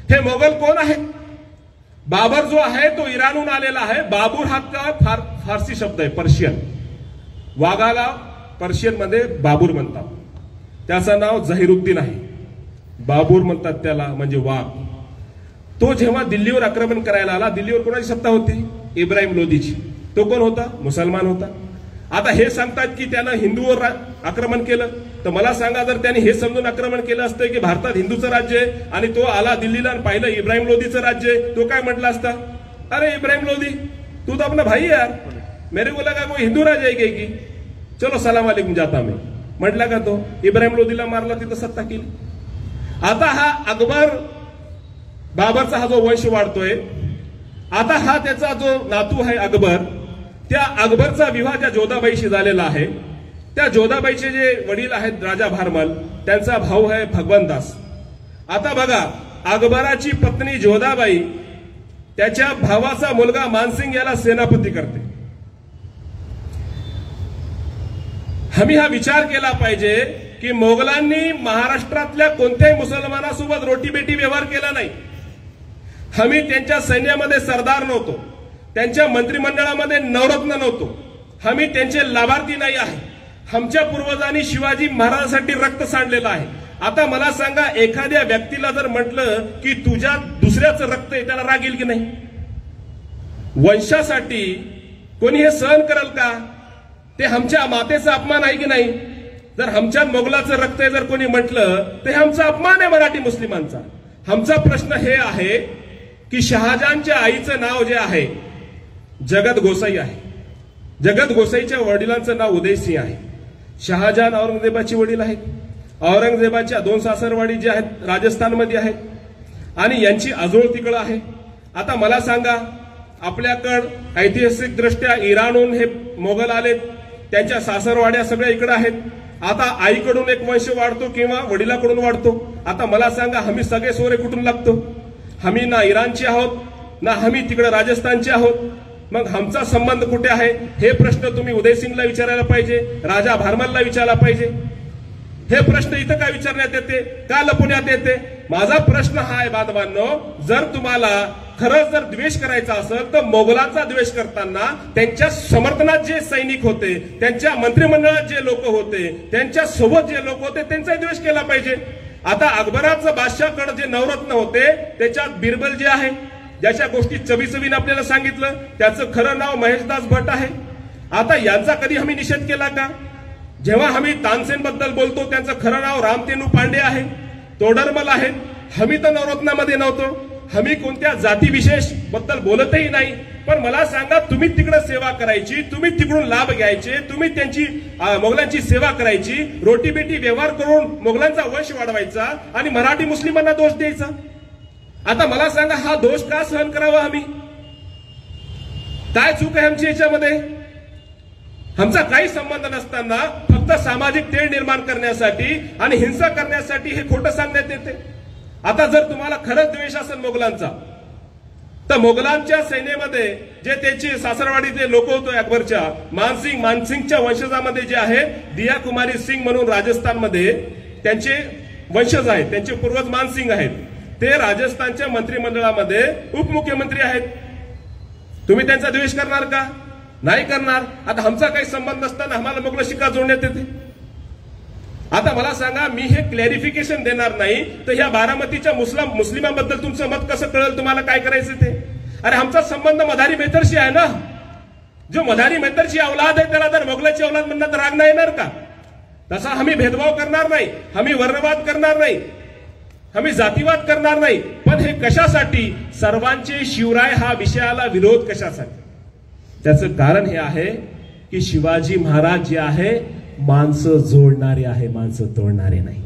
हे मोगल कोण आहेत? बाबर जो आहे तो इराणहून आलेला आहे. बाबूर हा फारसी शब्द आहे, पर्शियन. वाघाला पर्शियन मध्ये बाबूर म्हणतात. त्याचं नाव झहिरुद्दीन आहे. बाबूर म्हणतात त्याला, म्हणजे वाघ. तो जेव्हा दिल्लीवर आक्रमण करायला आला, दिल्लीवर कोणाची सत्ता होती? इब्राहिम लोदीची. तो कोण होता? मुसलमान होता. आता हे सांगतात की त्यानं हिंदूवर आक्रमण केलं. तर मला सांगा, जर त्याने हे समजून आक्रमण केलं असतं की भारतात हिंदूचं राज्य आहे आणि तो आला दिल्लीला आणि पाहिलं इब्राहिम लोदीचं राज्य आहे, तो काय म्हटला असता? अरे इब्राहिम लोदी, तू तो अपना भाई यार, मेरे को लगा कोई हिंदू राजा आहे की, चलो सलाम वालेकुम जाता मैं, म्हटला का तो? इब्राहिम लोदीला मारला, तिथं सत्ता केली. आता हा अकबर, बाबरचा हा जो वंश वाढतोय, आता हा त्याचा जो नातू आहे अकबर, त्या अकबरचा विवाह ज्या जोधाबाईशी झालेला आहे, त्या जोधाबाईचे जे वडील आहेत राजा भारमल, त्यांचा भाऊ आहे भगवंतदास. आता बघा, अकबराची पत्नी जोधाबाई त्याच्या भावाचा मुलगा मानसिंग याला सेनापती करते. आम्ही हा विचार केला पाहिजे की मोगलांनी महाराष्ट्रातल्या कोणत्याही मुसलमानासोबत रोटीबेटी व्यवहार केला नाही. आम्ही त्यांच्या सैन्यामध्ये सरदार नव्हतो, त्यांच्या मंत्रिमंडळामध्ये नवरत्न नव्हतो, आम्ही त्यांचे लाभार्थी नाही आहे. आमच्या पूर्वजांनी शिवाजी महाराजांसाठी रक्त सांडलेलं आहे. आता मला सांगा, एखाद्या व्यक्तीला जर म्हटलं की तुझ्या दुसऱ्याचं रक्त आहे, त्याला राग येईल की नाही? वंशासाठी कोणी हे सहन करेल का? ते आमच्या मातेचा अपमान आहे की नाही? जर आमच्या मोगलाचं रक्त आहे जर कोणी म्हटलं, तर हे आमचा अपमान आहे मराठी मुस्लिमांचा. आमचा प्रश्न हे आहे की शहाजहानच्या आईचं नाव जे आहे जगत गोसाई आहे. जगत गोसाईच्या वडिलांचं नाव उदयसिंह आहे. शहाजहान औरंगजेबाची वडील आहेत. औरंगजेबाच्या 2 सासरवाडी जे आहेत राजस्थानमध्ये आहेत आणि यांची आजोळ तिकडं आहे. आता मला सांगा, आपल्याकडं ऐतिहासिक दृष्ट्या इराणहून हे मोगल आलेत, त्यांच्या सासरवाड्या सगळ्या इकडे आहेत. आता आईकडून एक वंश वाढतो किंवा वडिलाकडून वाढतो. आता मला सांगा, आम्ही सगळे सोरे कुठून लागतो? आम्ही ना इराणचे आहोत, ना आम्ही तिकडे राजस्थानचे आहोत. मग आमचा संबंध कुठे आहे? हे प्रश्न तुम्ही उदयसिंगला विचारायला पाहिजे, राजा भारमलला विचारायला पाहिजे. हे प्रश्न इथं काय विचारण्यात येते, का लपवण्यात येते? माझा प्रश्न हा आहे बांधवांनो, जर तुम्हाला खरंच जर द्वेष करायचा असेल तर मोगलांचा द्वेष करताना त्यांच्या समर्थनात जे सैनिक होते, त्यांच्या मंत्रिमंडळात जे लोक होते, त्यांच्या सोबत जे लोक होते, त्यांचा द्वेष केला पाहिजे. आता अकबराचं बादशाहकडे जे नवरत्न होते त्याच्यात बिरबल जे आहे, ज्याच्या गोष्टी चवीचवीने आपल्याला सांगितलं, त्याचं खरं नाव महेशदास भट आहे. आता यांचा कधी आम्ही निषेध केला का? जेव्हा आम्ही तानसेन बद्दल बोलतो, त्यांचं खरं नाव रामतेनू पांडे आहे, तोडरमल आहेत. आम्ही तर नवरत्नामध्ये नव्हतो, आम्ही कोणत्या जाती विशेष बद्दल बोलतही नाही. पण मला सांगा, तुम्ही तिकडे सेवा करायची, तुम्ही तिकडून लाभ घ्यायचे, तुम्ही त्यांची मोगलांची सेवा करायची, रोटीबेटी व्यवहार करून मोगलांचा वंश वाढवायचा आणि मराठी मुस्लिमांना दोष द्यायचा. आता मला सांगा, हा दोष का सहन करावा आम्ही? काय चूक आहे आमची याच्यामध्ये? आमचा काही संबंध नसताना फक्त सामाजिक तेढ निर्माण करण्यासाठी आणि हिंसा करण्यासाठी हे खोटं सांगण्यात येते. आता जर तुम्हाला खरंच द्वेष असेल मोगलांचा, तर मोगलांच्या सैन्यामध्ये जे त्याची सासरवाडीचे लोक होते अकबरच्या, मानसिंगच्या वंशजामध्ये जे आहे दिया कुमारी सिंग म्हणून राजस्थानमध्ये त्यांचे वंशज आहेत, त्यांचे पूर्वज मानसिंग आहेत. ते राजस्थानच्या मंत्रिमंडळामध्ये उपमुख्यमंत्री आहेत. तुम्ही त्यांचा द्वेष करणार का? नाही करणार. आता आमचा काही संबंध नसताना आम्हाला मोगलाशी का जोडण्यात येते? आता मला सांगा, मी हे क्लॅरिफिकेशन देणार नाही तर ह्या बारामतीच्या मुस्लिमांबद्दल तुमचं मत कसं कळेल? तुम्हाला काय करायचं ते? अरे आमचा संबंध मधारी मेहतरशी आहे ना. जो मधारी मेहतरची औलाद आहे त्याला जर मोगलाची औलाद म्हणणार तर राग नाही येणार का? तसा आम्ही भेदभाव करणार नाही, आम्ही वर्णवाद करणार नाही, आम्ही जातीवाद करणार नाही. पण हे कशासाठी? सर्वांचे शिवराय हा विषयाला विरोध कशासाठी? त्याचं कारण हे आहे की शिवाजी महाराज जे आहे माणसं जोडणारे आहे, माणसं तोडणारे नाही.